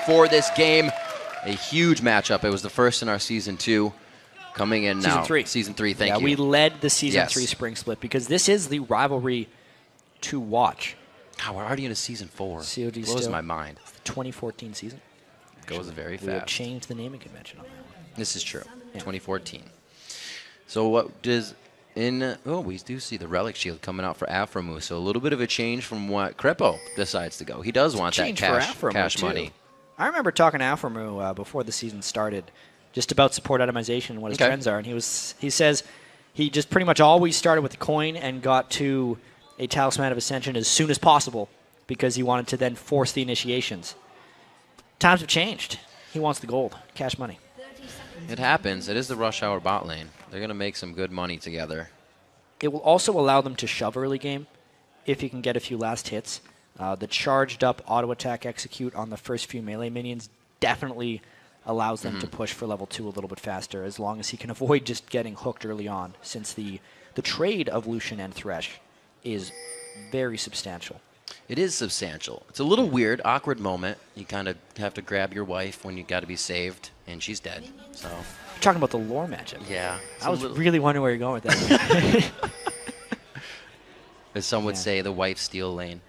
for this game. A huge matchup. It was the first in our Season 2. Coming in now. Season 3, thank you. Yeah, we led the Season 3 spring split because this is the rivalry to watch. God, we're already into Season 4. COD blows my mind. It's the 2014 season. Goes very fast. We have changed the naming convention on that one. This is true. Yeah. 2014. So what does we do see the Relic Shield coming out for Afromu. So a little bit of a change from what Crepo decides to go. He does want that cash money. I remember talking to Afromu before the season started, just about support itemization and what his trends are, and he says he just pretty much always started with the coin and got to a Talisman of Ascension as soon as possible because he wanted to then force the initiations. Times have changed. He wants the gold, cash money. It happens. It is the rush hour bot lane. They're going to make some good money together. It will also allow them to shove early game if you can get a few last hits. The charged up auto attack execute on the first few melee minions definitely allows them to push for level 2 a little bit faster as long as he can avoid just getting hooked early on, since the trade of Lucian and Thresh is very substantial. It is substantial. It's a little weird, awkward moment. You kind of have to grab your wife when you got to be saved, and she's dead. So you're talking about the lore matchup. Yeah. I was really wondering where you're going with that. As some would say, the wife steal lane.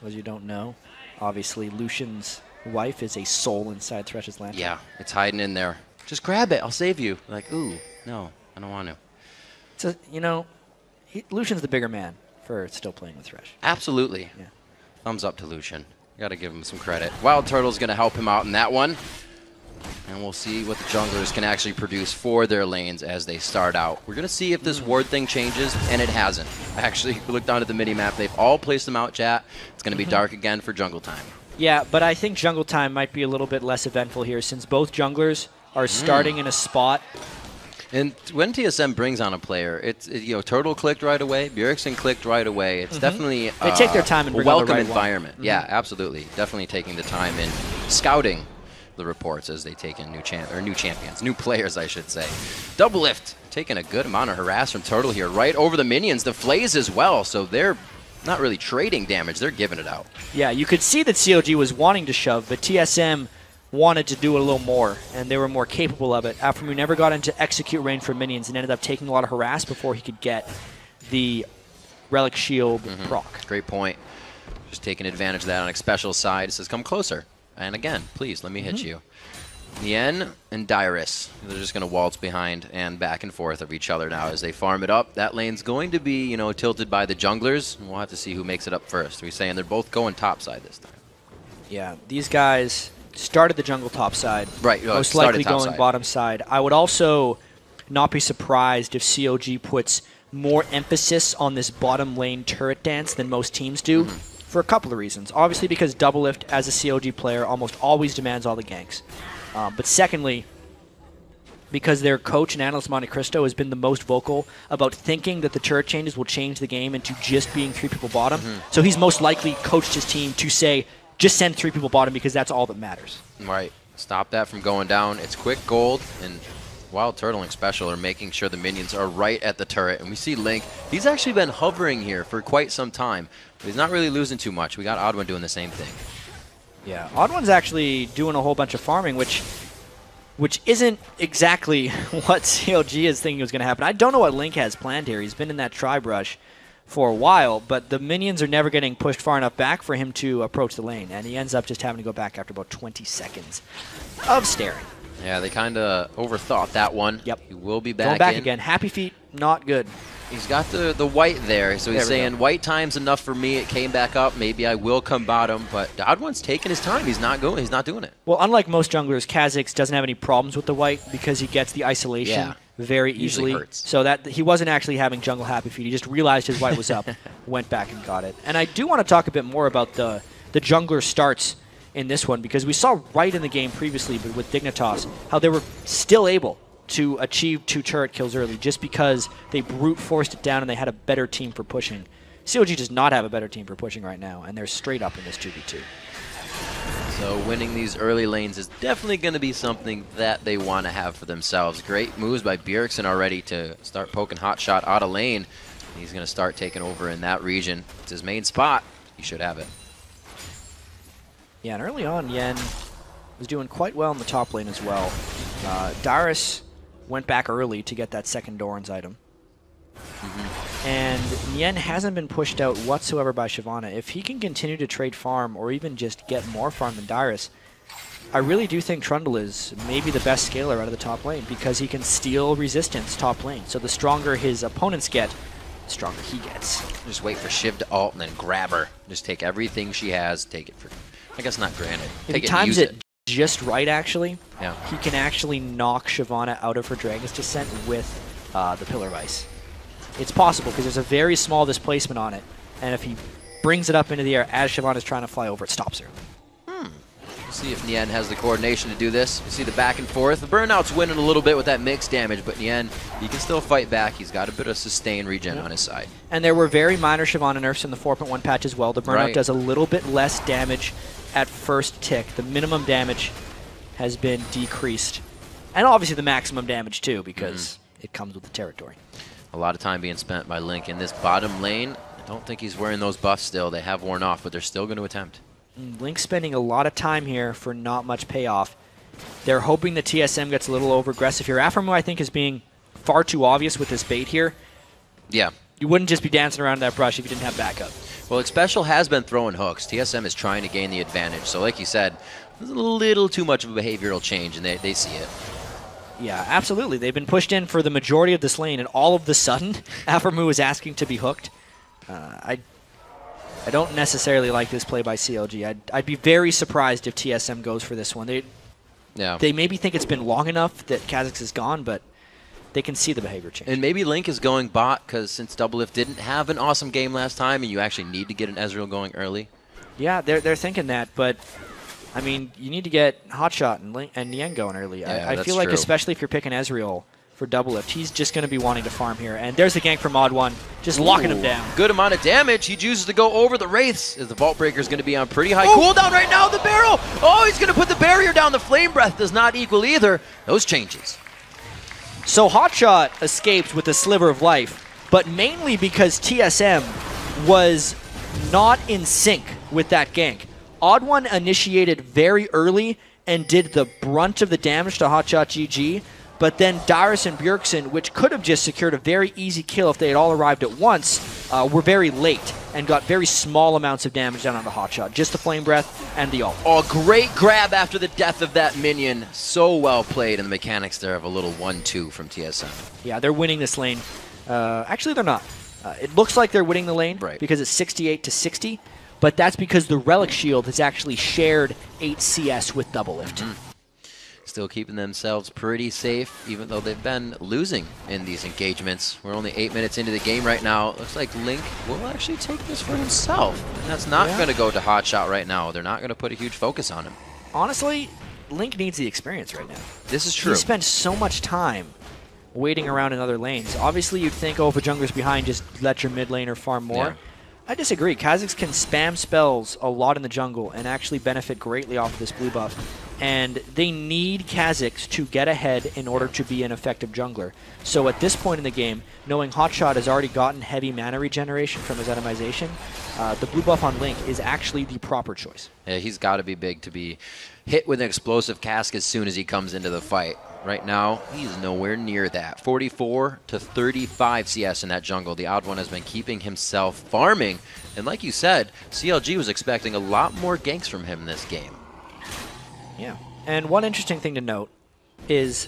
As you don't know, obviously Lucian's wife is a soul inside Thresh's lantern. Yeah, it's hiding in there. Just grab it. I'll save you. Like, ooh, no, I don't want to. So, Lucian's the bigger man for still playing with Thresh. Absolutely. Yeah. Thumbs up to Lucian. Got to give him some credit. Wild Turtle's going to help him out in that one. And we'll see what the junglers can actually produce for their lanes as they start out. We're going to see if this ward thing changes, and it hasn't. Actually, look down at the mini-map. They've all placed them out, chat. It's going to be dark again for jungle time. Yeah, but I think jungle time might be a little bit less eventful here since both junglers are starting in a spot. And when TSM brings on a player, Turtle clicked right away, Bjergsen clicked right away. It's definitely they take their time and bring welcome the right environment. Yeah, absolutely. Definitely taking the time in scouting the reports as they take in new champions, new players, I should say. Double lift, taking a good amount of harass from Turtle here, right over the minions. The Flays as well, so they're not really trading damage. They're giving it out. Yeah, you could see that CLG was wanting to shove, but TSM wanted to do a little more, and they were more capable of it. Afromu never got into execute range for minions and ended up taking a lot of harass before he could get the Relic Shield proc. Great point. Just taking advantage of that on a special side. It says, come closer. And again, please, let me hit you. Nien and Dyrus, they're just going to waltz behind and back and forth of each other now as they farm it up. That lane's going to be, tilted by the junglers. We'll have to see who makes it up first. We're saying they're both going top side this time. Yeah, these guys started the jungle top side. Right. Most likely going bottom side. I would also not be surprised if COG puts more emphasis on this bottom lane turret dance than most teams do. For a couple of reasons. Obviously because Double Lift as a CLG player almost always demands all the ganks. But secondly, because their coach and analyst Monte Cristo has been the most vocal about thinking that the turret changes will change the game into just being 3 people bottom. So he's most likely coached his team to say, just send 3 people bottom because that's all that matters. Right. Stop that from going down. It's quick gold, and Wild Turtling Special are making sure the minions are right at the turret. And we see Link. He's actually been hovering here for quite some time. But he's not really losing too much. We got Oddone doing the same thing. Yeah, Oddone's actually doing a whole bunch of farming, which isn't exactly what CLG is thinking was going to happen. I don't know what Link has planned here. He's been in that tribe rush for a while, but the minions are never getting pushed far enough back for him to approach the lane, and he ends up just having to go back after about 20 seconds of staring. Yeah, they kind of overthought that one. Yep. He will be back Going back again. Happy feet, not good. He's got the white there, so he's saying white time's enough for me. It came back up. Maybe I will come bottom, but Oddon's taking his time. He's not going. He's not doing it. Well, unlike most junglers, Kha'Zix doesn't have any problems with the white because he gets the isolation very easily. Hurts. So that he wasn't actually having jungle happy feet. He just realized his white was up, went back and got it. And I do want to talk a bit more about the jungler starts in this one because we saw right in the game previously, but with Dignitas, how they were still able to achieve 2 turret kills early just because they brute forced it down and they had a better team for pushing. COG does not have a better team for pushing right now, and they're straight up in this 2v2. So winning these early lanes is definitely going to be something that they want to have for themselves. Great moves by Bjergsen already to start poking hot shot out of lane. He's going to start taking over in that region. It's his main spot. He should have it. Yeah, and early on, Yen was doing quite well in the top lane as well. Darius went back early to get that second Doran's item. And Nien hasn't been pushed out whatsoever by Shyvana. If he can continue to trade farm or even just get more farm than Darius, I really do think Trundle is maybe the best scaler out of the top lane because he can steal resistance top lane. So the stronger his opponents get, the stronger he gets. Just wait for Shiv to ult and then grab her. Just take everything she has, take it for, I guess not granted. If he times it just right, actually, he can actually knock Shyvana out of her Dragon's Descent with the Pillar of Ice. It's possible because there's a very small displacement on it, and if he brings it up into the air as Shyvana is trying to fly over, it stops her. See if Nien has the coordination to do this. You see the back and forth. The Burnout's winning a little bit with that mixed damage, but Nien, he can still fight back. He's got a bit of sustain regen on his side. And there were very minor Shyvana nerfs in the 4.1 patch as well. The Burnout does a little bit less damage at first tick. The minimum damage has been decreased. And obviously the maximum damage too, because it comes with the territory. A lot of time being spent by Link in this bottom lane. I don't think he's wearing those buffs still. They have worn off, but they're still going to attempt. Link's spending a lot of time here for not much payoff. They're hoping the TSM gets a little over-aggressive here. Aphromoo, I think, is being far too obvious with this bait here. Yeah. You wouldn't just be dancing around that brush if you didn't have backup. Well, Xpecial has been throwing hooks. TSM is trying to gain the advantage. So like you said, there's a little too much of a behavioral change, and they see it. Yeah, absolutely. They've been pushed in for the majority of this lane, and all of the sudden, Aphromoo is asking to be hooked. I don't necessarily like this play by CLG. I'd be very surprised if TSM goes for this one. They maybe think it's been long enough that Kha'Zix is gone, but they can see the behavior change. And maybe Link is going bot because since Doublelift didn't have an awesome game last time and you actually need to get an Ezreal going early. Yeah, they're thinking that, but I mean, you need to get Hotshot and Nien going early. Yeah, I feel like especially if you're picking Ezreal for Doublelift, he's just going to be wanting to farm here. And there's the gank from Odd1, just locking him down. Good amount of damage. He chooses to go over the Wraiths as the Vault Breaker is going to be on pretty high cooldown right now. The barrel! Oh, he's going to put the barrier down. The Flame Breath does not equal either. Those changes. So Hotshot escaped with a sliver of life, but mainly because TSM was not in sync with that gank. Odd1 initiated very early and did the brunt of the damage to Hotshot GG, but then Darius and Bjergsen, which could have just secured a very easy kill if they had all arrived at once, were very late and got very small amounts of damage down on the Hotshot. Just the Flame Breath and the ult. Oh, great grab after the death of that minion. So well played, and the mechanics there of a little 1-2 from TSM. Yeah, they're winning this lane. Actually, they're not. It looks like they're winning the lane because it's 68-60, but that's because the Relic Shield has actually shared 8 CS with Doublelift. Still keeping themselves pretty safe, even though they've been losing in these engagements. We're only 8 minutes into the game right now. Looks like Link will actually take this for himself. And that's not going to go to Hotshot right now. They're not going to put a huge focus on him. Honestly, Link needs the experience right now. This is true. He spends so much time waiting around in other lanes. Obviously, you'd think, oh, if a jungler's behind, just let your mid laner farm more. Yeah. I disagree. Kha'Zix can spam spells a lot in the jungle and actually benefit greatly off of this blue buff. And they need Kha'Zix to get ahead in order to be an effective jungler. So at this point in the game, knowing Hotshot has already gotten heavy mana regeneration from his itemization, the blue buff on Link is actually the proper choice. Yeah, he's got to be big to be hit with an explosive cask as soon as he comes into the fight. Right now, he's nowhere near that. 44-35 CS in that jungle. The Odd1 has been keeping himself farming. And like you said, CLG was expecting a lot more ganks from him this game. Yeah. And one interesting thing to note is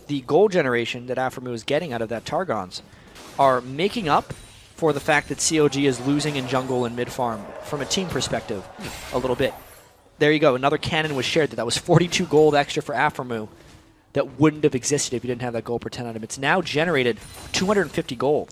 the gold generation that Aphromoo is getting out of that Targons are making up for the fact that COG is losing in jungle and mid-farm from a team perspective a little bit. There you go. Another cannon was shared. That was 42 gold extra for Aphromoo. That wouldn't have existed if you didn't have that gold per 10 item. It's now generated 250 gold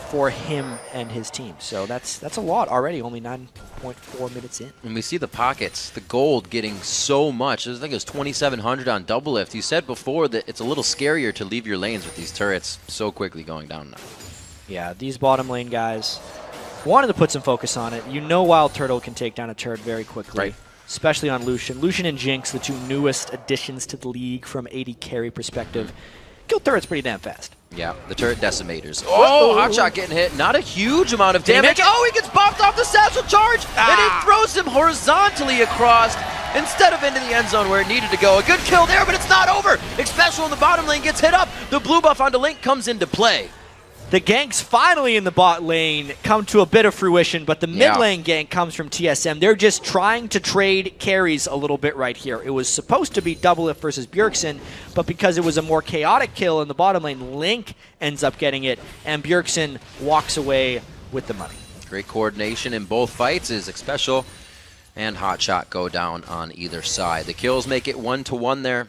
for him and his team. So that's a lot already, only 9.4 minutes in. And we see the pockets, the gold getting so much. I think it was 2,700 on Doublelift. You said before that it's a little scarier to leave your lanes with these turrets so quickly going down now. Yeah, these bottom lane guys wanted to put some focus on it. You know Wild Turtle can take down a turret very quickly. Right. Especially on Lucian. Lucian and Jinx, the two newest additions to the league from AD carry perspective. Kill turrets pretty damn fast. Yeah, the turret decimators. Oh, Hotshot getting hit. Not a huge amount of damage. Oh, he gets bopped off the satchel charge, and it throws him horizontally across. instead of into the end zone where it needed to go. A good kill there, but it's not over. Xpecial in the bottom lane gets hit up. The blue buff onto Link comes into play. The ganks finally in the bot lane come to a bit of fruition, but the mid lane gank comes from TSM. They're just trying to trade carries a little bit right here. It was supposed to be Doublelift versus Bjergsen, but because it was a more chaotic kill in the bottom lane, Link ends up getting it, and Bjergsen walks away with the money. Great coordination in both fights as Xpecial and Hotshot go down on either side. The kills make it 1-1 there.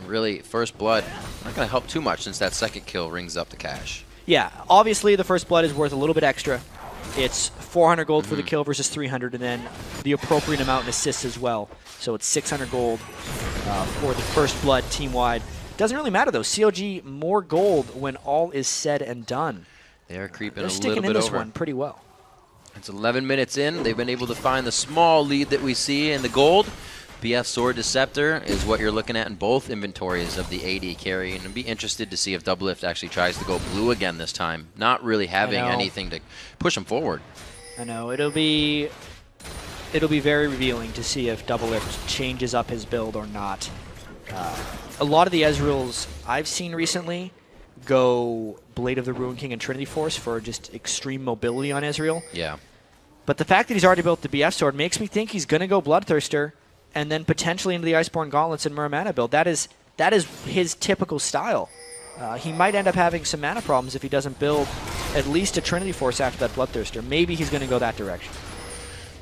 Really, first blood, not going to help too much since that second kill rings up the cash. Yeah, obviously the first blood is worth a little bit extra. It's 400 gold for the kill versus 300, and then the appropriate amount in assists as well. So it's 600 gold for the first blood team-wide. Doesn't really matter, though. CLG more gold when all is said and done. They're creeping They're a sticking little bit in this over. one pretty well. It's 11 minutes in. They've been able to find the small lead that we see in the gold. BF Sword Deceptor is what you're looking at in both inventories of the AD carry, and I'd be interested to see if Doublelift actually tries to go blue again this time, not really having anything to push him forward. I know. It'll be very revealing to see if Doublelift changes up his build or not. A lot of the Ezreals I've seen recently go Blade of the Ruin King and Trinity Force for just extreme mobility on Ezreal. Yeah. But the fact that he's already built the BF Sword makes me think he's going to go Bloodthirster and then potentially into the Iceborne Gauntlets and Muramana build. That is his typical style. He might end up having some mana problems if he doesn't build at least a Trinity Force after that Bloodthirster. Maybe he's going to go that direction.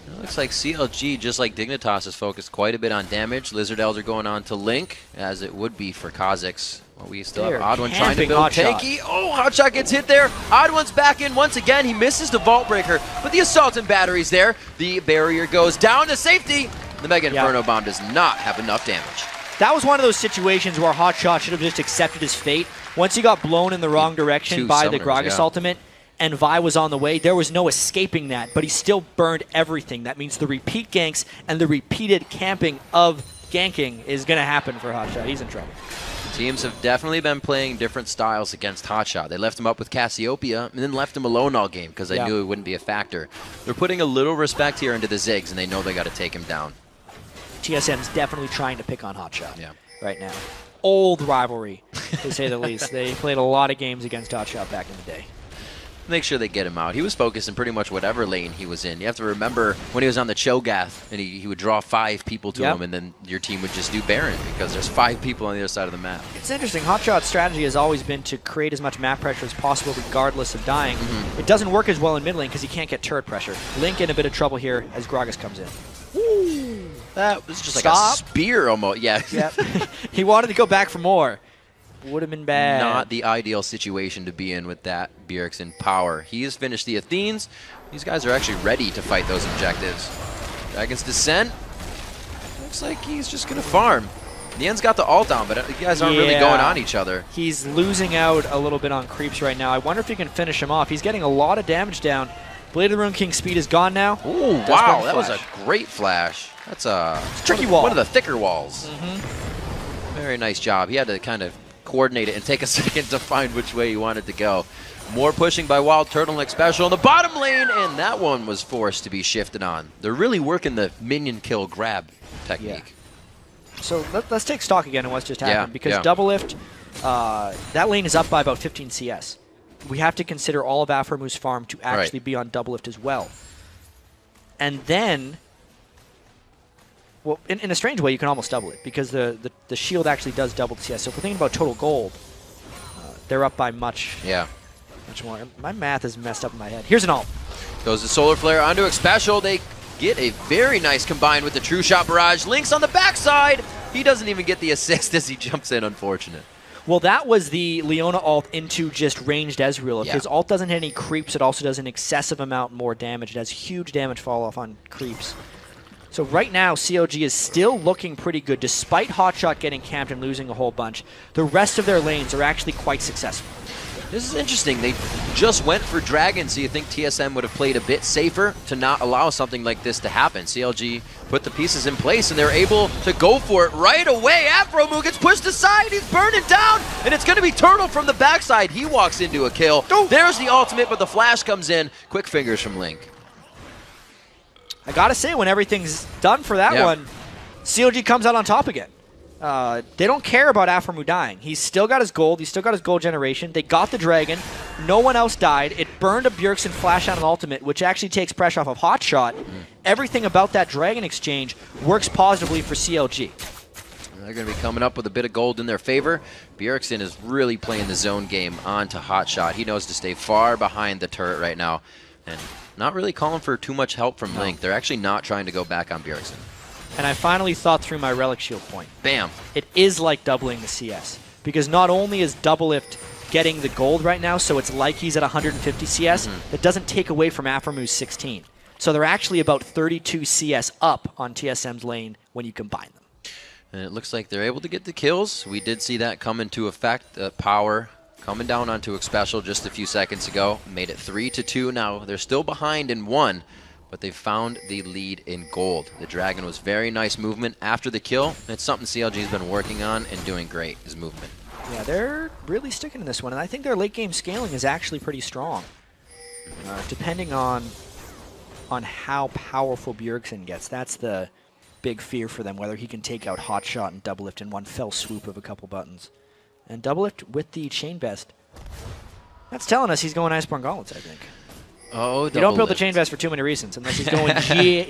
It looks like CLG, just like Dignitas, is focused quite a bit on damage. Lizard Elves are going on to Link, as it would be for Kha'Zix. Well, we still have Odd One trying to build tanky. Oh, Hotshot gets hit there. Odd One's back in once again. He misses the Vault Breaker, but the Assault and Battery's there. The barrier goes down to safety. The Mega Inferno Bomb does not have enough damage. That was one of those situations where Hotshot should have just accepted his fate. Once he got blown in the wrong direction by the Gragas ultimate, and Vi was on the way, there was no escaping that, but he still burned everything. That means the repeat ganks and the repeated camping of ganking is going to happen for Hotshot. He's in trouble. Teams have definitely been playing different styles against Hotshot. They left him up with Cassiopeia and then left him alone all game because they knew it wouldn't be a factor. They're putting a little respect here into the Ziggs, and they know they got to take him down. TSM's definitely trying to pick on Hotshot right now. Old rivalry, to say the least. They played a lot of games against Hotshot back in the day. Make sure they get him out. He was focused in pretty much whatever lane he was in. You have to remember when he was on the Cho'Gath and he would draw 5 people to him, and then your team would just do Baron because there's 5 people on the other side of the map. It's interesting. Hotshot's strategy has always been to create as much map pressure as possible regardless of dying. It doesn't work as well in mid lane because he can't get turret pressure. Link in a bit of trouble here as Gragas comes in. Ooh, that was just like a spear almost. Yeah. He wanted to go back for more. Would have been bad. Not the ideal situation to be in with that Bjergsen power. He has finished the Athenes. These guys are actually ready to fight those objectives. Dragon's Descent. Looks like he's just going to farm. Nien's got the ult down, but you guys aren't really going on each other. He's losing out a little bit on creeps right now. I wonder if he can finish him off. He's getting a lot of damage down. Blade of the Ruin King's speed is gone now. Oh, wow. That was a great flash. That's a tricky wall. One of the thicker walls. Very nice job. He had to kind of coordinate it and take a second to find which way he wanted to go. More pushing by Wild Turtle and Xpecial in the bottom lane, and that one was forced to be shifted on. They're really working the minion kill grab technique. So let's take stock again on what's just happened, because Doublelift, that lane is up by about 15 CS. We have to consider all of Aphromu's farm to actually be on Doublelift as well. And then, well, in a strange way, you can almost double it, because the shield actually does double the CS. So if we're thinking about total gold, they're up by much more. My math is messed up in my head. Here's an ult. Goes the Solar Flare onto Xpecial. They get a very nice combine with the True Shot Barrage. Link's on the backside. He doesn't even get the assist as he jumps in, unfortunate. Well, that was the Leona ult into just ranged Ezreal. If his ult doesn't hit any creeps, it also does an excessive amount more damage. It has huge damage fall off on creeps. So right now, CLG is still looking pretty good, despite Hotshot getting camped and losing a whole bunch. The rest of their lanes are actually quite successful. This is interesting. They just went for Dragon, so you think TSM would have played a bit safer to not allow something like this to happen. CLG put the pieces in place, and they're able to go for it right away. Aphromu gets pushed aside. He's burning down, and it's going to be Turtle from the backside. He walks into a kill. There's the ultimate, but the flash comes in. Quick fingers from Link. I gotta say, when everything's done for that one, clg comes out on top again. They don't care about Aphromoo dying. He's still got his gold. He's still got his gold generation. They got the dragon. No one else died. It burned a Bjergsen flash out an ultimate, which actually takes pressure off of Hotshot. Everything about that dragon exchange works positively for clg. They're going to be coming up with a bit of gold in their favor. Bjergsen is really playing the zone game onto Hotshot. He knows to stay far behind the turret right now and not really calling for too much help from Link. They're actually not trying to go back on Bjergsen. And I finally thought through my Relic Shield point. Bam. It is like doubling the CS. Because not only is Doublelift getting the gold right now, so it's like he's at 150 CS, it doesn't take away from Aphromu's 16. So they're actually about 32 CS up on TSM's lane when you combine them. And it looks like they're able to get the kills. We did see that come into effect. Power coming down onto Xpecial just a few seconds ago. Made it 3-2 now. They're still behind in 1, but they found the lead in gold. The Dragon was very nice movement after the kill. It's something CLG's been working on and doing great, is movement. Yeah, they're really sticking to this one, and I think their late game scaling is actually pretty strong. Depending on how powerful Bjergsen gets, that's the big fear for them, whether he can take out Hotshot and Doublelift in one fell swoop of a couple buttons. And Doublelift with the Chain Vest, that's telling us he's going Iceborne Gauntlets, I think. Oh, you don't build the Chain Vest for too many reasons, unless he's going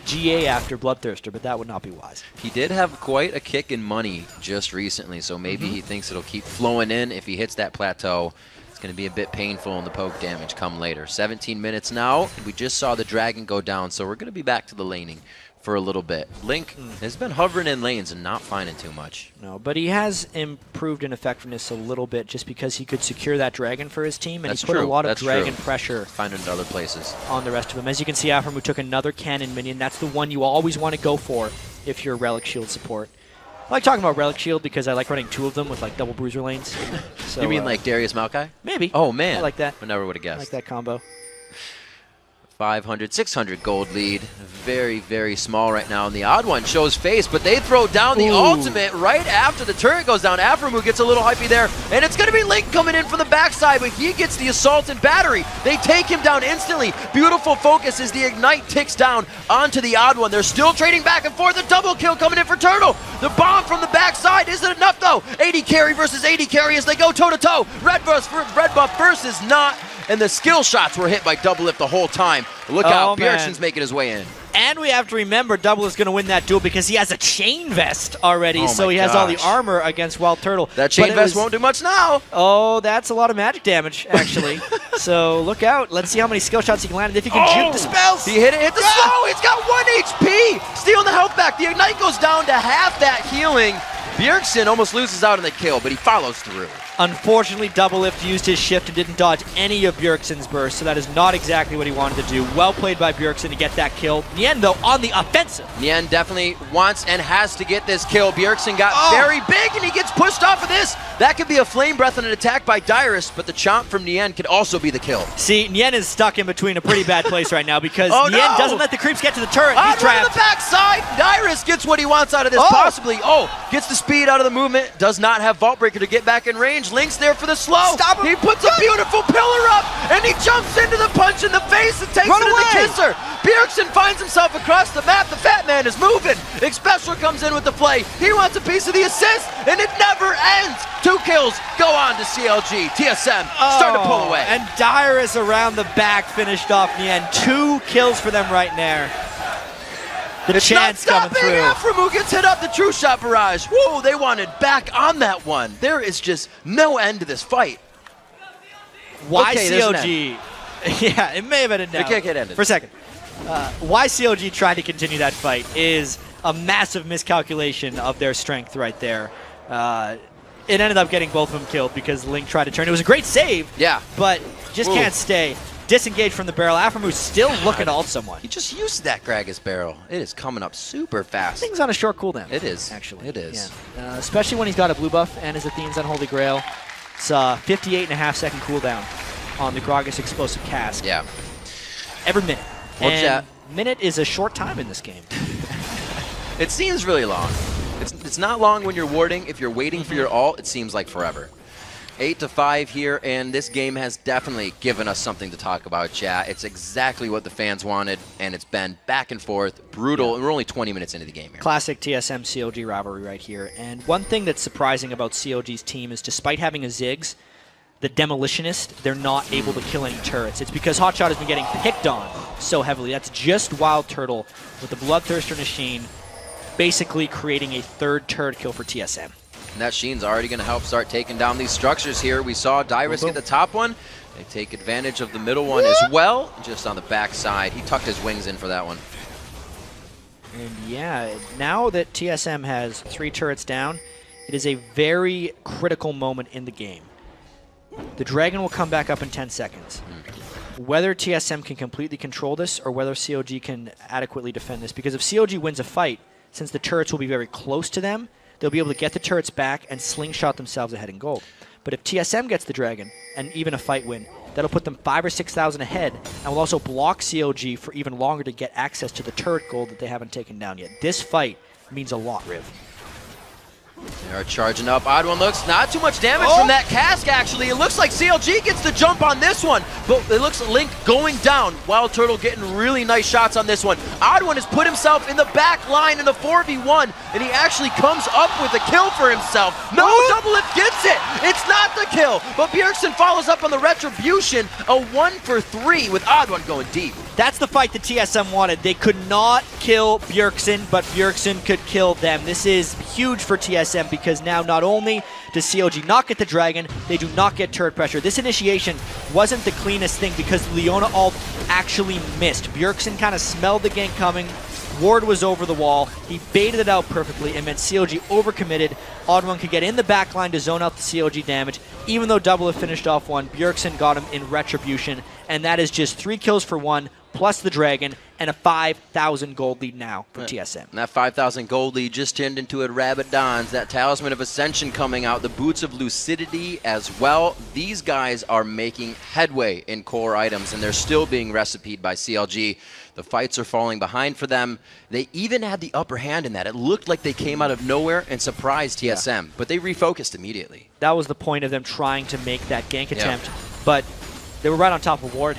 GA after Bloodthirster, but that would not be wise. He did have quite a kick in money just recently, so maybe he thinks it'll keep flowing in. If he hits that plateau, it's going to be a bit painful in the poke damage come later. 17 minutes now. We just saw the Dragon go down, so we're going to be back to the laning for a little bit. Link has been hovering in lanes and not finding too much. No, but he has improved in effectiveness a little bit just because he could secure that dragon for his team, and he put a lot of dragon pressure finding it other places on the rest of them. As you can see, Aphromoo took another cannon minion. That's the one you always want to go for if you're Relic Shield support. I like talking about Relic Shield because I like running 2 of them with like double bruiser lanes. So, you mean like Darius Maokai? Maybe. Oh man, I like that. I never would have guessed. I like that combo. 500, 600 gold lead. Very, very small right now. And the odd one shows face, but they throw down the ultimate right after the turret goes down. Aphromoo gets a little hypey there, and it's going to be Link coming in from the backside, but he gets the assault and battery. They take him down instantly. Beautiful focus as the ignite ticks down onto the odd one. They're still trading back and forth. A double kill coming in for Turtle. The bomb from the backside isn't enough, though. 80 carry versus 80 carry as they go toe-to-toe. Red buff versus not. And the skill shots were hit by Doublelift the whole time. Look out, Bjergsen's making his way in. And we have to remember Doublelift's going to win that duel because he has a Chain Vest already, so he has all the armor against Wild Turtle. That Chain Vest won't do much now. Oh, that's a lot of magic damage, actually. So look out. Let's see how many skill shots he can land and if he can juke the spells. He hit it, hit the slow. He's got 1 HP. Stealing the health back. The ignite goes down to half that healing. Bjergsen almost loses out on the kill, but he follows through. Unfortunately, Doublelift used his shift and didn't dodge any of Bjergsen's burst, so that is not exactly what he wanted to do. Well played by Bjergsen to get that kill. Nien, though, on the offensive. Nien definitely wants and has to get this kill. Bjergsen got very big, and he gets pushed off of this. That could be a Flame Breath and an attack by Dyrus, but the chomp from Nien could also be the kill. See, Nien is stuck in between a pretty bad place right now because Nien doesn't let the creeps get to the turret. He's trapped. On the backside, Dyrus gets what he wants out of this, possibly. Gets the speed out of the movement, does not have Vault Breaker to get back in range. Link's there for the slow. Stop him. He puts a beautiful pillar up, and he jumps into the punch in the face and takes it to the kisser. Bjergsen finds himself across the map. The fat man is moving. Xpecial comes in with the play. He wants a piece of the assist, and it never ends. 2 kills go on to CLG. TSM start to pull away. And Dyrus around the back finished off Nien. 2 kills for them right there. The chance coming through. Aphromoo gets hit up the true shot barrage. Whoa, they wanted back on that one. There is just no end to this fight. Why CLG? Yeah, it may have ended now. It can't get ended. For a second. Why CLG tried to continue that fight is a massive miscalculation of their strength right there. It ended up getting both of them killed because Link tried to turn. It was a great save, but just can't stay. Disengage from the barrel. Aphromoo still looking to ult someone. He just used that Gragas barrel. It is coming up super fast. Things on a short cooldown. It is. Actually. It is. Yeah. Especially when he's got a blue buff and his Athene's Unholy Grail. It's 58.5-second cooldown on the Gragas Explosive Cask. Yeah. Every minute. What's that? Minute is a short time in this game. It seems really long. It's not long when you're warding. If you're waiting for your ult, it seems like forever. 8-5 here, and this game has definitely given us something to talk about, chat. It's exactly what the fans wanted, and it's been back and forth, brutal, and we're only 20 minutes into the game here. Classic TSM-CLG rivalry right here. And one thing that's surprising about CLG's team is despite having a Ziggs, the Demolitionist, they're not able to kill any turrets. It's because Hotshot has been getting picked on so heavily. That's just Wild Turtle with the Bloodthirster Machine basically creating a third turret kill for TSM. And that Sheen's already going to help start taking down these structures here. We saw Dyrus get the top one. They take advantage of the middle one as well, just on the back side. He tucked his wings in for that one. And yeah, now that TSM has 3 turrets down, it is a very critical moment in the game. The Dragon will come back up in 10 seconds. Whether TSM can completely control this or whether CLG can adequately defend this, because if CLG wins a fight, since the turrets will be very close to them, they'll be able to get the turrets back and slingshot themselves ahead in gold. But if TSM gets the Dragon, and even a fight win, that'll put them 5,000 or 6,000 ahead, and will also block CLG for even longer to get access to the turret gold that they haven't taken down yet. This fight means a lot, Riv. They are charging up. Odd One looks not too much damage from that cask, actually. It looks like CLG gets the jump on this one, but it looks like Link going down. Wild Turtle getting really nice shots on this one. Odd One has put himself in the back line in the 4v1, and he actually comes up with a kill for himself. No, Doublelift gets it. It's not the kill, but Bjergsen follows up on the Retribution. A 1 for 3 with Odd One going deep. That's the fight that TSM wanted. They could not kill Bjergsen, but Bjergsen could kill them. This is huge for TSM because now not only does CLG not get the Dragon, they do not get turret pressure. This initiation wasn't the cleanest thing because Leona ult actually missed. Bjergsen kind of smelled the gank coming. Ward was over the wall. He baited it out perfectly. It meant CLG overcommitted. Odd One could get in the back line to zone out the CLG damage. Even though Doublelift finished off one, Bjergsen got him in Retribution. And that is just 3 kills for 1, plus the Dragon, and a 5,000 gold lead now for TSM. And that 5,000 gold lead just turned into a Rabadon's. That Talisman of Ascension coming out, the Boots of Lucidity as well. These guys are making headway in core items, and they're still being recipeed by CLG. The fights are falling behind for them. They even had the upper hand in that. It looked like they came out of nowhere and surprised TSM, but they refocused immediately. That was the point of them trying to make that gank attempt, but they were right on top of Ward.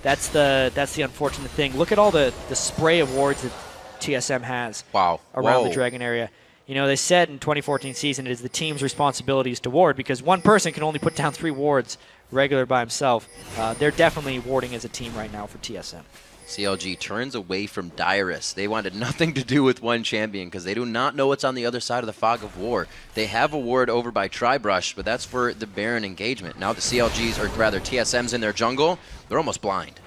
That's the unfortunate thing. Look at all the spray of wards that TSM has around the Dragon area. You know, they said in 2014 season it is the team's responsibilities to ward because one person can only put down 3 wards regular by himself. They're definitely warding as a team right now for TSM. CLG turns away from Dyrus. They wanted nothing to do with one champion because they do not know what's on the other side of the fog of war. They have a ward over by Tribrush, but that's for the Baron engagement. Now the CLGs, or rather TSM's in their jungle, they're almost blind.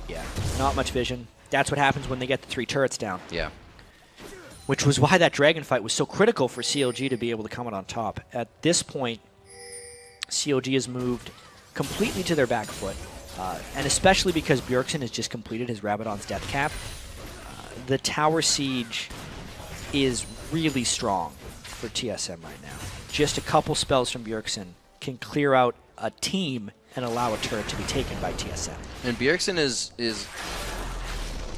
Yeah, not much vision. That's what happens when they get the 3 turrets down. Yeah. Which was why that Dragon fight was so critical for CLG to be able to come out on top. At this point, CLG has moved completely to their back foot. And especially because Bjergsen has just completed his Rabadon's death cap, the tower siege is really strong for TSM right now. Just a couple spells from Bjergsen can clear out a team and allow a turret to be taken by TSM. And Bjergsen is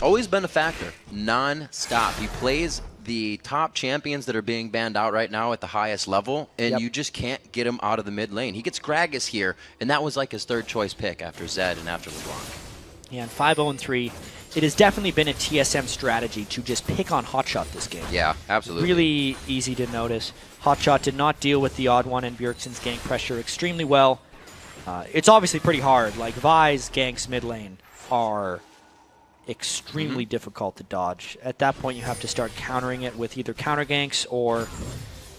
always been a factor, non-stop. He plays the top champions that are being banned out right now at the highest level, and you just can't get him out of the mid lane. He gets Gragas here, and that was like his 3rd choice pick after Zed and after LeBlanc. Yeah, and 5-0-3, it has definitely been a TSM strategy to just pick on Hotshot this game. Yeah, absolutely. Really easy to notice. Hotshot did not deal with the Odd One and Bjergsen's gank pressure extremely well. It's obviously pretty hard. Like, Vi's ganks mid lane are extremely difficult to dodge. At that point, you have to start countering it with either counter ganks or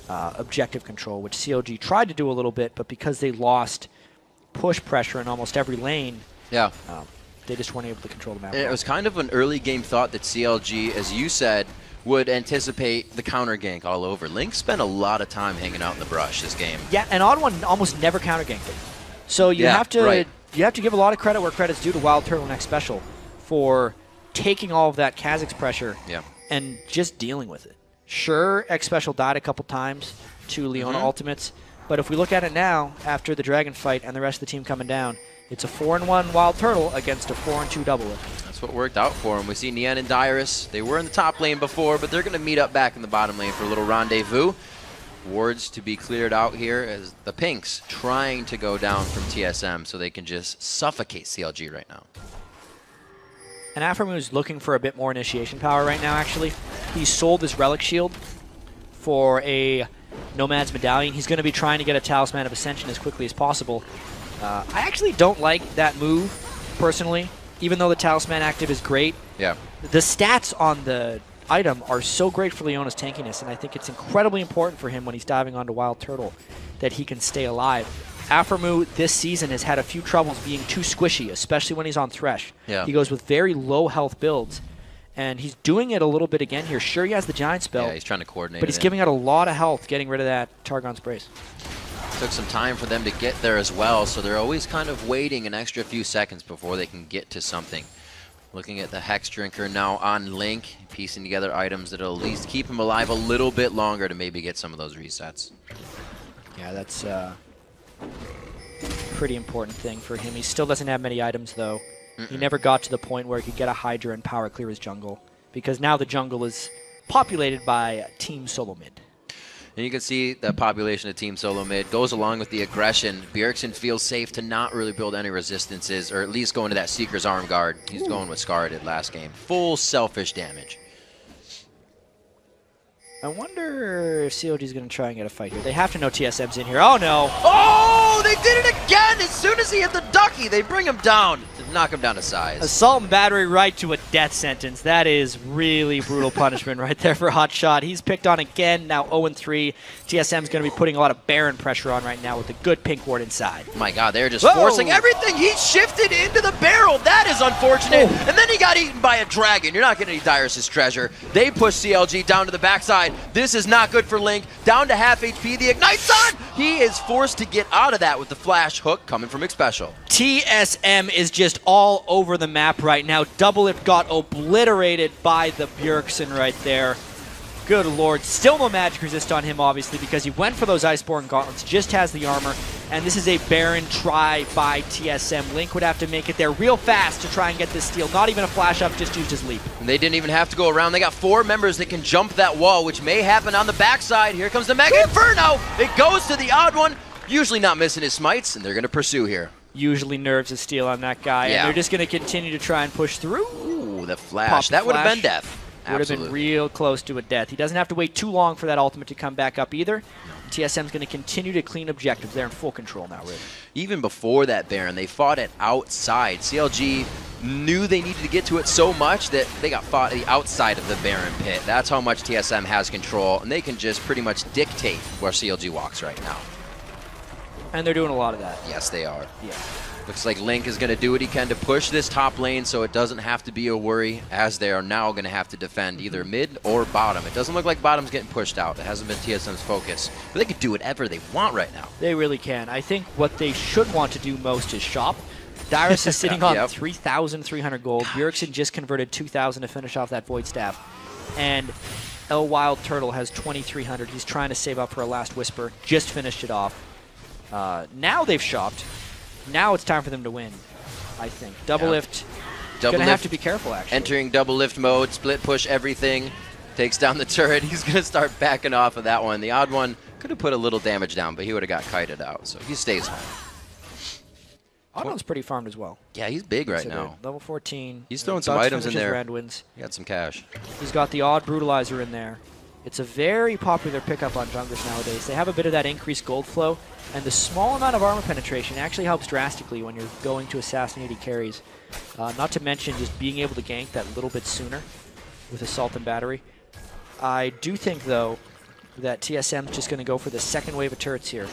objective control, which CLG tried to do a little bit, but because they lost push pressure in almost every lane, they just weren't able to control the map. It was kind of an early game thought that CLG, as you said, would anticipate the counter gank all over. Link spent a lot of time hanging out in the brush this game. Yeah, and Odd One almost never counter ganked it. So you have to you have to give a lot of credit where credit's due to Wild Turtle Next Special for taking all of that Kha'Zix pressure and just dealing with it. Sure, X Special died a couple times to Leona ultimates, but if we look at it now, after the Dragon fight and the rest of the team coming down, it's a 4-1 Wild Turtle against a 4-2 Doublelift. That's what worked out for him. We see Nian and Dyrus. They were in the top lane before, but they're going to meet up back in the bottom lane for a little rendezvous. wards to be cleared out here as the Pinks trying to go down from TSM so they can just suffocate CLG right now. And Aphromoo is looking for a bit more initiation power right now, actually. He sold his Relic Shield for a Nomad's Medallion. He's going to be trying to get a Talisman of Ascension as quickly as possible. I actually don't like that move, personally, even though the Talisman active is great. Yeah. The stats on the item are so great for Leona's tankiness, and I think it's incredibly important for him when he's diving onto Wild Turtle that he can stay alive. Aphromoo this season has had a few troubles being too squishy, especially when he's on Thresh. Yeah. He goes with very low health builds, and he's doing it a little bit again here. Sure, he has the Giant Spell. Yeah, he's trying to coordinate but he's giving out a lot of health getting rid of that Targon's Brace. Took some time for them to get there as well, so they're always kind of waiting an extra few seconds before they can get to something. Looking at the Hex Drinker now on Link, piecing together items that'll at least keep him alive a little bit longer to maybe get some of those resets. Yeah, that's a pretty important thing for him. He still doesn't have many items, though. He never got to the point where he could get a Hydra and power clear his jungle, because now the jungle is populated by Team Solo Mid. And you can see the population of Team Solo Mid goes along with the aggression. Bjergsen feels safe to not really build any resistances, or at least go into that Seeker's Arm Guard. He's going what Scar did last game. Full selfish damage. I wonder if COG is going to try and get a fight here. They have to know TSM's in here. Oh, no. Oh, they did it again! As soon as he hit the ducky, they bring him down to knock him down to size. Assault and battery right to a death sentence. That is really brutal punishment right there for Hotshot. He's picked on again, now 0-3. TSM's going to be putting a lot of Baron pressure on right now with a good pink ward inside. My God, they're just forcing everything. He shifted into the barrel. That is unfortunate. Oh. And then he got eaten by a dragon. You're not getting any Dyrus' treasure. They push CLG down to the backside. This is not good for Link. Down to half HP. The Ignite's on. He is forced to get out of that with the flash hook coming from Xpecial. TSM is just all over the map right now. Doublelift got obliterated by the Bjergsen right there. Good lord. Still no magic resist on him, obviously, because he went for those Iceborne Gauntlets, just has the armor, and this is a Baron try by TSM. Link would have to make it there real fast to try and get this steal. Not even a flash up, just used his leap. And they didn't even have to go around. They got 4 members that can jump that wall, which may happen on the backside. Here comes the Mega Inferno. It goes to the odd one. Usually not missing his smites, and they're going to pursue here. Usually nerves a steal on that guy, and they're just going to continue to try and push through. Ooh, the flash. That would have been death. Would have been real close to a death. He doesn't have to wait too long for that ultimate to come back up either. TSM's going to continue to clean objectives. They're in full control now, really. Even before that Baron, they fought it outside. CLG knew they needed to get to it so much that they got fought the outside of the Baron pit. That's how much TSM has control, and they can just pretty much dictate where CLG walks right now. And they're doing a lot of that. Yes, they are. Yeah. Looks like Link is going to do what he can to push this top lane so it doesn't have to be a worry, as they are now going to have to defend either mid or bottom. It doesn't look like bottom's getting pushed out. It hasn't been TSM's focus. But they can do whatever they want right now. They really can. I think what they should want to do most is shop. Dyrus is sitting on 3,300 gold. Bjergsen just converted 2,000 to finish off that Void Staff. And El Wild Turtle has 2,300. He's trying to save up for a last Whisper. Just finished it off. Now they've shopped. Now it's time for them to win, I think. Doublelift going to have to be careful, actually. Entering double lift mode, split push everything, takes down the turret. He's going to start backing off of that one. The odd one could have put a little damage down, but he would have got kited out, so he stays home. Oddman's pretty farmed as well. Yeah, he's big right now. Level 14. He's throwing some items in there. Wins. He got some cash. He's got the odd Brutalizer in there. It's a very popular pickup on junglers nowadays. They have a bit of that increased gold flow, and the small amount of armor penetration actually helps drastically when you're going to assassinate carries. Not to mention just being able to gank that little bit sooner with Assault and Battery. I do think, though, that TSM's just going to go for the second wave of turrets here.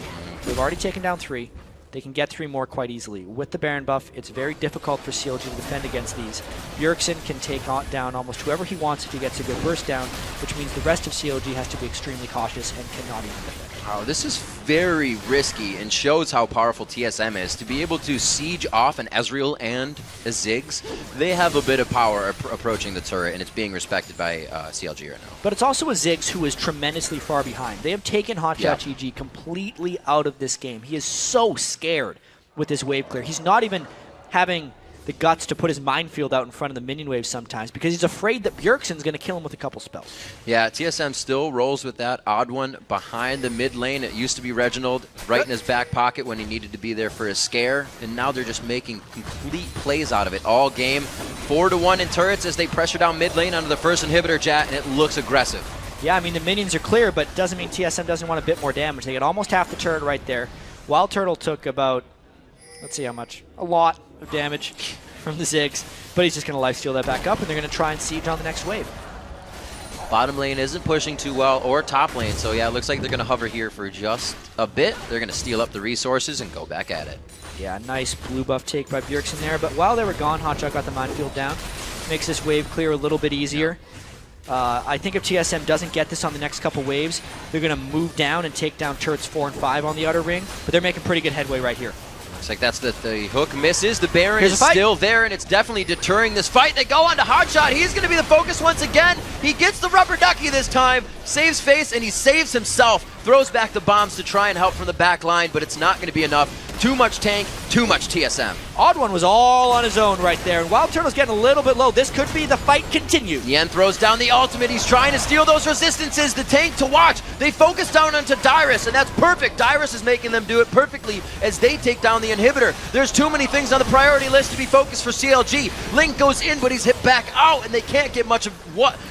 They've already taken down 3. They can get 3 more quite easily. With the Baron buff, it's very difficult for CLG to defend against these. Bjergsen can take down almost whoever he wants if he gets a good burst down, which means the rest of CLG has to be extremely cautious and cannot even defend. Wow, this is very risky and shows how powerful TSM is. To be able to siege off an Ezreal and a Ziggs, they have a bit of power approaching the turret, and it's being respected by CLG right now. But it's also a Ziggs who is tremendously far behind. They have taken Hotshot GG completely out of this game. He is so scared with this wave clear. He's not even having the guts to put his minefield out in front of the minion wave sometimes because he's afraid that Bjergsen's going to kill him with a couple spells. Yeah, TSM still rolls with that odd one behind the mid lane. It used to be Reginald right in his back pocket when he needed to be there for his scare, and now they're just making complete plays out of it all game. 4-1 in turrets as they pressure down mid lane under the first inhibitor, Jat, and it looks aggressive. Yeah, I mean, the minions are clear, but doesn't mean TSM doesn't want a bit more damage. They get almost half the turret right there. Wild Turtle took about, let's see how much, a lot of damage from the Ziggs, but he's just going to lifesteal that back up, and they're going to try and siege on the next wave. Bottom lane isn't pushing too well, or top lane, so yeah, it looks like they're going to hover here for just a bit. They're going to steal up the resources and go back at it. Yeah, nice blue buff take by Bjergsen there, but while they were gone, Hotshot got the minefield down. Makes this wave clear a little bit easier. I think if TSM doesn't get this on the next couple waves, they're going to move down and take down turrets 4 and 5 on the outer ring, but they're making pretty good headway right here. Looks like that's the hook misses. The Baron is still there, and it's definitely deterring this fight. They go on to Hotshot. He's going to be the focus once again. He gets the rubber ducky this time, saves face, and he saves himself. Throws back the bombs to try and help from the back line, but it's not going to be enough. Too much tank, too much TSM. Odd One was all on his own right there, and Wild Turtle's getting a little bit low. This could be the fight continue. Yen throws down the ultimate. He's trying to steal those resistances. The tank to watch. They focus down onto Dyrus, and that's perfect. Dyrus is making them do it perfectly as they take down the inhibitor. There's too many things on the priority list to be focused for CLG. Link goes in, but he's hit back out, and they can't get much of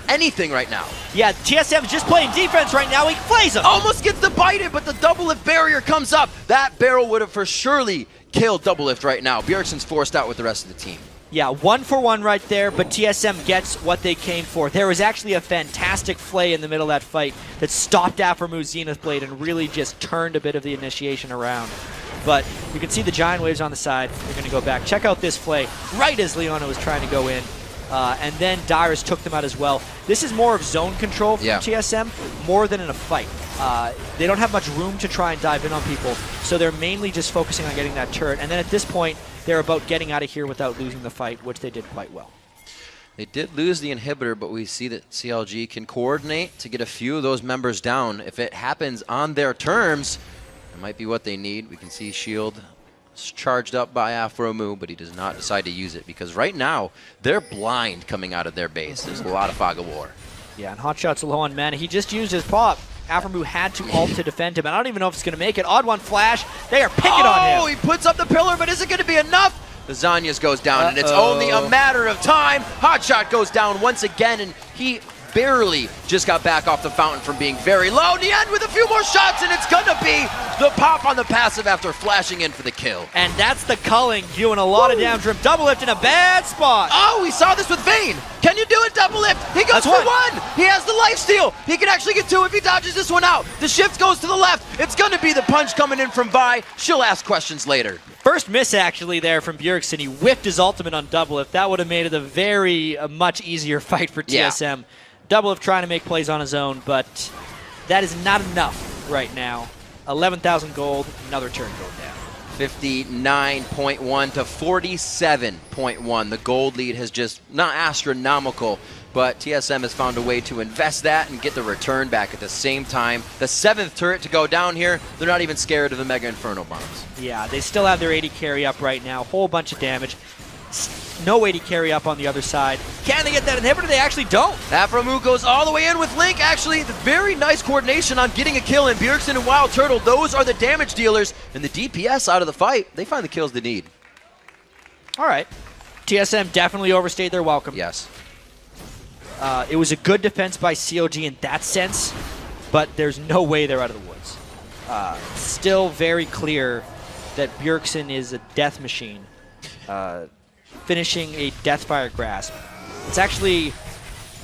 anything right now. Yeah, TSM's just playing defense right now. He plays him. Almost gets the bite in, but the double lift barrier comes up. That barrel would have for surely killed double lift right now. Bjergsen's forced out with the rest of the team. Yeah, 1-for-1 right there, but TSM gets what they came for. There was actually a fantastic flay in the middle of that fight that stopped Aphromu's Zenith Blade and really just turned a bit of the initiation around. But you can see the Giant Waves on the side. They're going to go back. Check out this flay right as Leona was trying to go in. And then Dyrus took them out as well. This is more of zone control from TSM, more than in a fight. They don't have much room to try and dive in on people, so they're mainly just focusing on getting that turret. And then at this point, they're about getting out of here without losing the fight, which they did quite well. They did lose the inhibitor, but we see that CLG can coordinate to get a few of those members down. If it happens on their terms, it might be what they need. We can see Shield charged up by Aphromu, but he does not decide to use it because right now they're blind coming out of their base. There's a lot of fog of war. Yeah, and Hotshot's low on mana. He just used his pop. Aphromu had to ult to defend him, and I don't even know if it's going to make it. Odd One flash. They are picking on him. Oh, he puts up the pillar, but is it going to be enough? The Zanyas goes down, and it's only a matter of time. Hotshot goes down once again, and he barely just got back off the fountain from being very low. Nien with a few more shots, and it's gonna be the pop on the passive after flashing in for the kill. And that's the culling, doing a lot of damage to him. Double lift in a bad spot. Oh, we saw this with Vayne. Can you do it, double lift? He goes for one. He has the lifesteal. He can actually get two if he dodges this one out. The shift goes to the left. It's gonna be the punch coming in from Vi. She'll ask questions later. First miss actually there from Bjergsen. He whiffed his ultimate on double lift. That would have made it a very much easier fight for TSM. Yeah. Double lift trying to make plays on his own, but that is not enough right now. 11,000 gold, another turn going down. 59.1 to 47.1. The gold lead has just not astronomical, but TSM has found a way to invest that and get the return back at the same time. The 7th turret to go down here, they're not even scared of the Mega Inferno bombs. Yeah, they still have their 80 carry up right now, whole bunch of damage. No 80 carry up on the other side. Can they get that inhibitor? They actually don't. Aphromu goes all the way in with Link. Actually, the very nice coordination on getting a kill in. Bjergsen and Wild Turtle, those are the damage dealers. And the DPS out of the fight, they find the kills they need. All right. TSM definitely overstayed their welcome. Yes. It was a good defense by COG in that sense, but there's no way they're out of the woods. Still very clear that Bjergsen is a death machine. Finishing a Deathfire Grasp. It's actually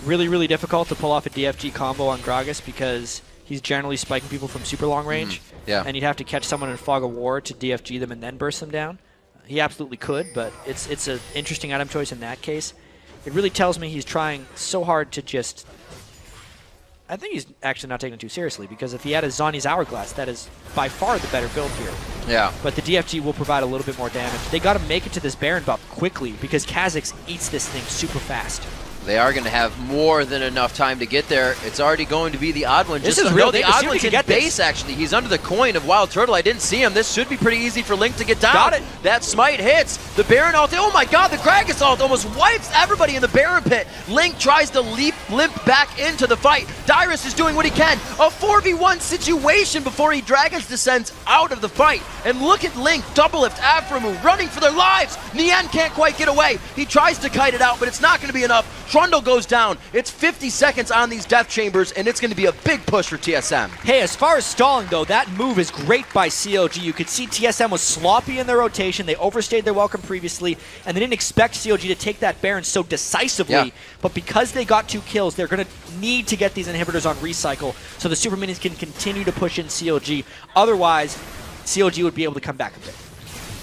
really, really difficult to pull off a DFG combo on Gragas because he's generally spiking people from super long range. Yeah. And you'd have to catch someone in Fog of War to DFG them and then burst them down. He absolutely could, but it's an interesting item choice in that case. It really tells me he's trying so hard to just... I think he's actually not taking it too seriously, because if he had a Zani's Hourglass, that is by far the better build here. Yeah. But the DFG will provide a little bit more damage. They got to make it to this Baron buff quickly, because Kha'Zix eats this thing super fast. They are going to have more than enough time to get there. It's already going to be the odd one. This is real. The odd one's in base, actually. He's under the coin of Wild Turtle. I didn't see him. This should be pretty easy for Link to get down. Got it. That smite hits. The Baron ult. Oh my god, the Gragas ult almost wipes everybody in the Baron pit. Link tries to limp back into the fight. Dyrus is doing what he can. A 4v1 situation before he Dragon's descends out of the fight. And look at Link, double lift, Aframu, running for their lives. Nian can't quite get away. He tries to kite it out, but it's not going to be enough. Trundle goes down. It's 50 seconds on these death chambers, and it's going to be a big push for TSM. Hey, as far as stalling, though, that move is great by CLG. You could see TSM was sloppy in their rotation. They overstayed their welcome previously, and they didn't expect CLG to take that Baron so decisively. Yeah. But because they got 2 kills, they're going to need to get these inhibitors on recycle so the Super Minions can continue to push in CLG. Otherwise, CLG would be able to come back a bit.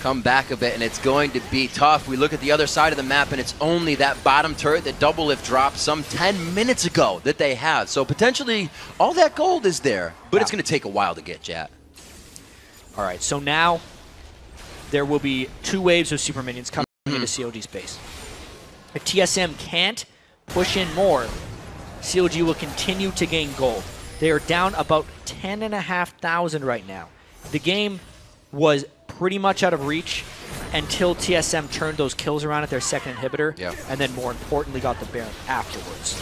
And it's going to be tough. We look at the other side of the map, and it's only that bottom turret that Double Lift dropped some 10 minutes ago that they have. So potentially, all that gold is there, but it's going to take a while to get, Jat. All right, so now there will be 2 waves of Super Minions coming into CLG's base. If TSM can't push in more, CLG will continue to gain gold. They are down about 10,500 right now. The game was pretty much out of reach until TSM turned those kills around at their second inhibitor, and then more importantly got the Baron afterwards.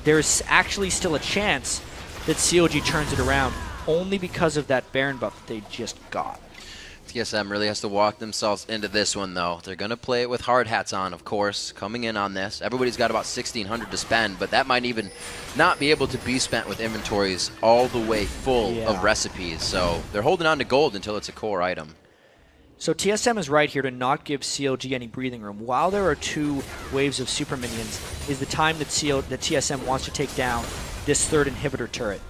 There's actually still a chance that CLG turns it around only because of that Baron buff that they just got. TSM really has to walk themselves into this one, though. They're going to play it with hard hats on, of course, coming in on this. Everybody's got about 1,600 to spend, but that might even not be able to be spent with inventories all the way full of recipes. So they're holding on to gold until it's a core item. So TSM is right here to not give CLG any breathing room. While there are 2 waves of Super Minions, is the time that TSM wants to take down this 3rd inhibitor turret.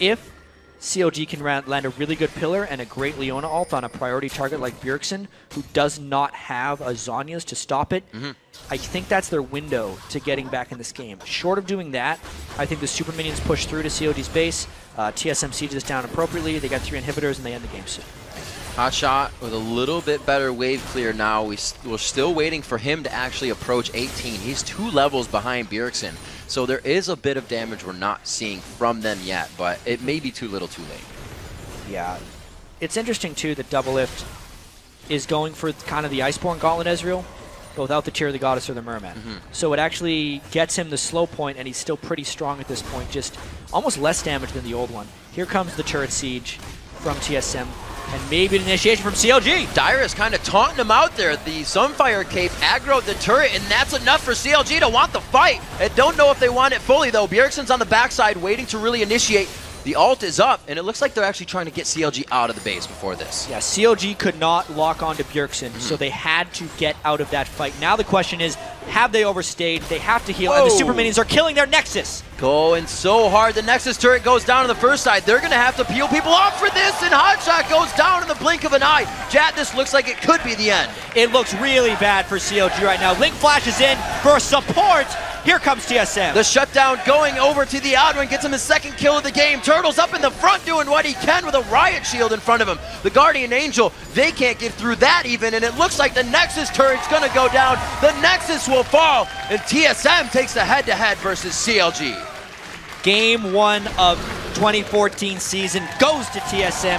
If CLG can land a really good pillar and a great Leona ult on a priority target like Bjergsen, who does not have a Zhonya's to stop it, I think that's their window to getting back in this game. Short of doing that, I think the Super Minions push through to CLG's base. TSM sieges down appropriately. They got 3 inhibitors, and they end the game soon. Hotshot with a little bit better wave clear now. We're still waiting for him to actually approach 18. He's 2 levels behind Bjergsen. So there is a bit of damage we're not seeing from them yet, but it may be too little too late. Yeah. It's interesting, too, that Double Lift is going for kind of the Iceborne Gauntlet Ezreal, but without the Tear of the Goddess or the Merman. So it actually gets him the slow point, and he's still pretty strong at this point, just almost less damage than the old one. Here comes the turret siege from TSM. And maybe an initiation from CLG. Dyrus kind of taunting him out there. The Sunfire Cape aggroed the turret, and that's enough for CLG to want the fight. I don't know if they want it fully, though. Bjergsen's on the backside waiting to really initiate. The ult is up, and it looks like they're actually trying to get CLG out of the base before this. Yeah, CLG could not lock onto Bjergsen, so they had to get out of that fight. Now the question is, have they overstayed? They have to heal, and the Super Minions are killing their Nexus. Going so hard. The Nexus turret goes down on the first side. They're going to have to peel people off for this, and Hotshot goes down in the blink of an eye. Jat, this looks like it could be the end. It looks really bad for CLG right now. Link flashes in for support. Here comes TSM. The shutdown going over to the odd one, gets him his 2nd kill of the game. Turtle's up in the front doing what he can with a Riot Shield in front of him. The Guardian Angel, they can't get through that even, and it looks like the Nexus turret's gonna go down. The Nexus will fall, and TSM takes the head-to-head versus CLG. Game 1 of 2014 season goes to TSM.